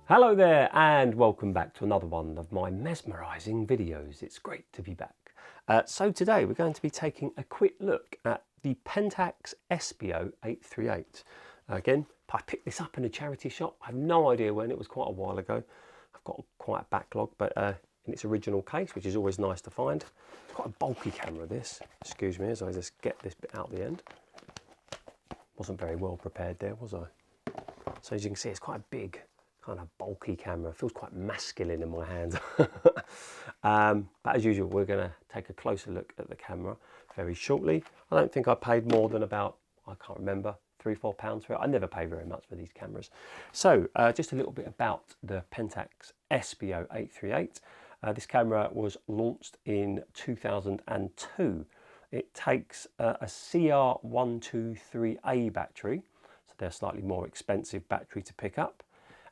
Hello there and welcome back to another one of my mesmerising videos. It's great to be back. So today we're going to be taking a quick look at the Pentax Espio 838. Again, I picked this up in a charity shop. I have no idea when, it was quite a while ago. I've got quite a backlog, but in its original case, which is always nice to find. It's quite a bulky camera, this. Excuse me as I just get this bit out the end. Wasn't very well prepared there, was I? So as you can see, it's quite a big, kind of bulky camera. It feels quite masculine in my hands. But as usual, we're going to take a closer look at the camera very shortly. I don't think I paid more than about, I can't remember, £3-4 for it. I never pay very much for these cameras. So just a little bit about the Pentax Espio 838. This camera was launched in 2002. It takes a CR123A battery, so they're a slightly more expensive battery to pick up.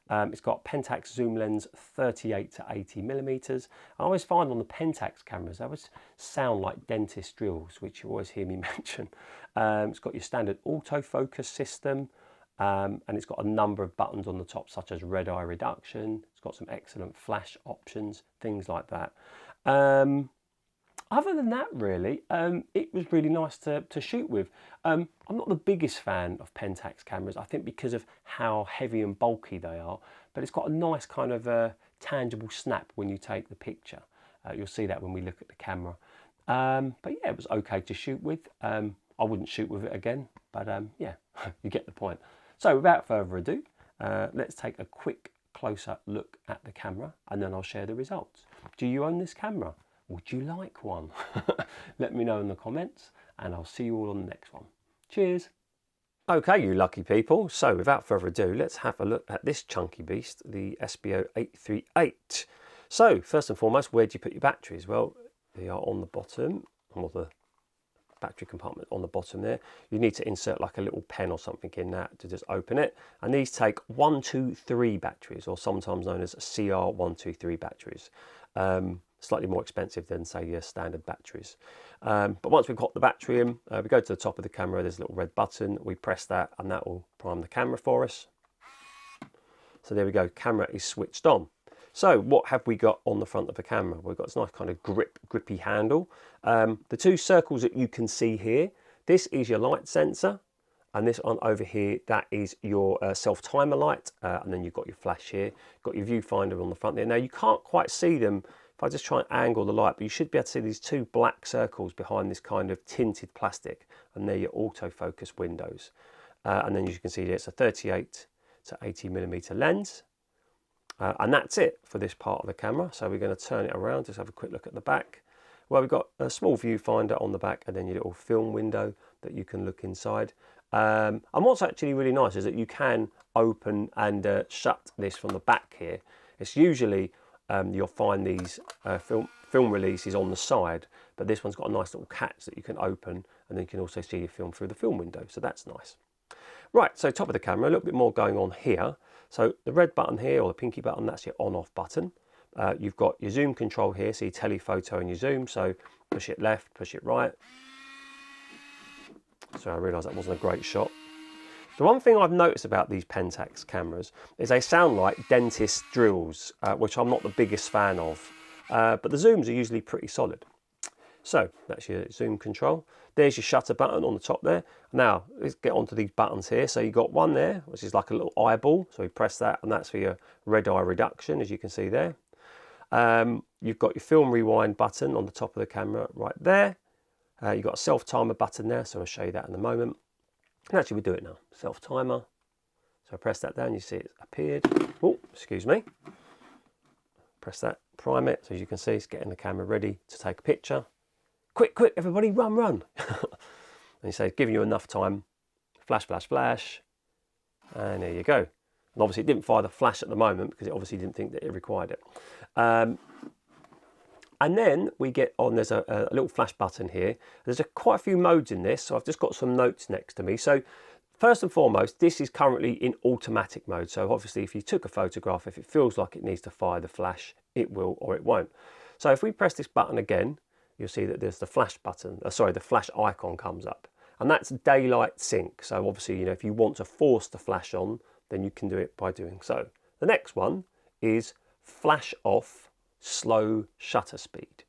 It's got Pentax zoom lens 38 to 80mm. I always find on the Pentax cameras they always sound like dentist drills, which you always hear me mention. It's got your standard autofocus system, and it's got a number of buttons on the top, such as red eye reduction. It's got some excellent flash options, things like that. Other than that, really, it was really nice to shoot with. I'm not the biggest fan of Pentax cameras, I think because of how heavy and bulky they are, but it's got a nice kind of tangible snap when you take the picture. You'll see that when we look at the camera. But yeah, it was okay to shoot with. I wouldn't shoot with it again, but yeah, you get the point. So without further ado, let's take a quick closer look at the camera and then I'll share the results. Do you own this camera? Would you like one? Let me know in the comments and I'll see you all on the next one. Cheers. Okay, you lucky people. So without further ado, let's have a look at this chunky beast, the Espio 838. So first and foremost, where do you put your batteries? Well, they are on the bottom, or the battery compartment on the bottom there. You need to insert like a little pen or something in that to just open it. And these take 123 batteries, or sometimes known as CR123 batteries. Slightly more expensive than, say, your standard batteries. But once we've got the battery in, we go to the top of the camera, there's a little red button, we press that and that will prime the camera for us. So there we go, camera is switched on. So what have we got on the front of the camera? We've got this nice kind of grippy handle. The two circles that you can see here, this is your light sensor, and this one over here, that is your self-timer light, and then you've got your flash here, got your viewfinder on the front there. Now you can't quite see them if I just try and angle the light, but you should be able to see these two black circles behind this kind of tinted plastic, and they're your autofocus windows. And then as you can see, it's a 38 to 80mm lens. And that's it for this part of the camera. So we're going to turn it around, just have a quick look at the back. Well, we've got a small viewfinder on the back and then your little film window that you can look inside. And what's actually really nice is that you can open and shut this from the back here. It's usually, you'll find these film releases on the side, but this one's got a nice little catch that you can open, and then you can also see your film through the film window, so that's nice. Right, so top of the camera, a little bit more going on here. So the red button here, or the pinky button, that's your on-off button. You've got your zoom control here, so your telephoto and your zoom, so push it left, push it right. So I realised that wasn't a great shot. The one thing I've noticed about these Pentax cameras is they sound like dentist drills, which I'm not the biggest fan of, but the zooms are usually pretty solid. So that's your zoom control. There's your shutter button on the top there. Now let's get onto these buttons here. So you've got one there, which is like a little eyeball. So we press that and that's for your red eye reduction, as you can see there. You've got your film rewind button on the top of the camera right there. You've got a self-timer button there, so I'll show you that in a moment. And actually, we do it now. Self-timer. So I press that down, you see it's appeared. Oh, excuse me. Press that, prime it. So as you can see, it's getting the camera ready to take a picture. Quick, quick, everybody, run, run. And you say, giving you enough time. Flash, flash, flash. And there you go. And obviously, it didn't fire the flash at the moment because it obviously didn't think that it required it. And then we get on, there's a little flash button here. There's quite a few modes in this, so I've just got some notes next to me. So first and foremost, this is currently in automatic mode. So obviously if you took a photograph, if it feels like it needs to fire the flash, it will or it won't. So if we press this button again, you'll see that there's the flash button, the flash icon comes up. And that's daylight sync. So obviously, you know, if you want to force the flash on, then you can do it by doing so. The next one is flash off slow shutter speed,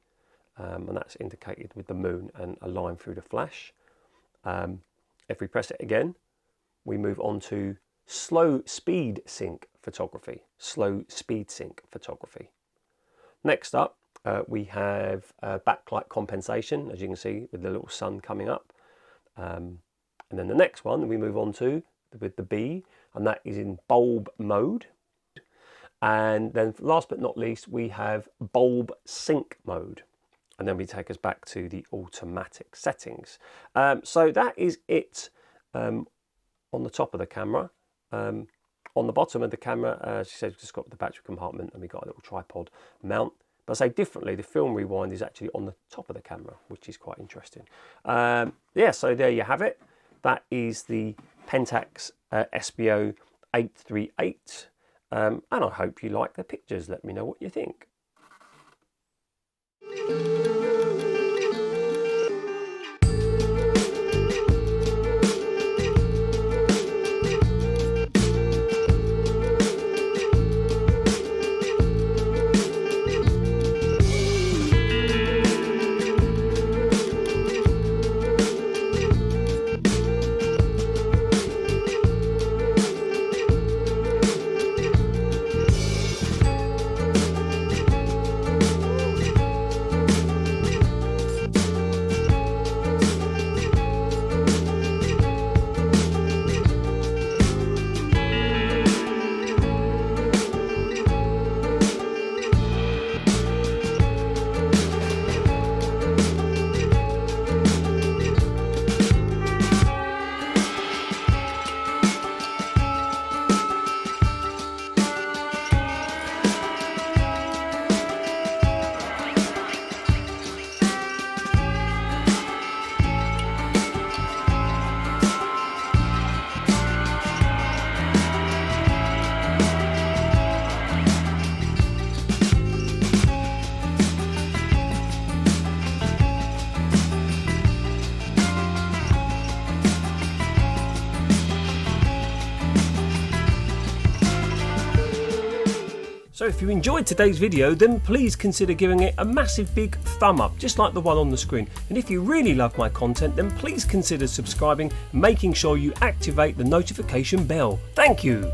and that's indicated with the moon and a line through the flash. If we press it again, we move on to slow speed sync photography. Slow speed sync photography. Next up, we have backlight compensation, as you can see with the little sun coming up. And then the next one we move on to with the B, and that is in bulb mode. And then last but not least, we have bulb sync mode. And then we take us back to the automatic settings. So that is it on the top of the camera. On the bottom of the camera, as you said, we've just got the battery compartment and we've got a little tripod mount. But I say differently, the film rewind is actually on the top of the camera, which is quite interesting. Yeah, so there you have it. That is the Pentax Espio 838. And I hope you like the pictures. Let me know what you think. So if you enjoyed today's video, then please consider giving it a massive big thumb up, just like the one on the screen. And if you really love my content, then please consider subscribing and making sure you activate the notification bell. Thank you.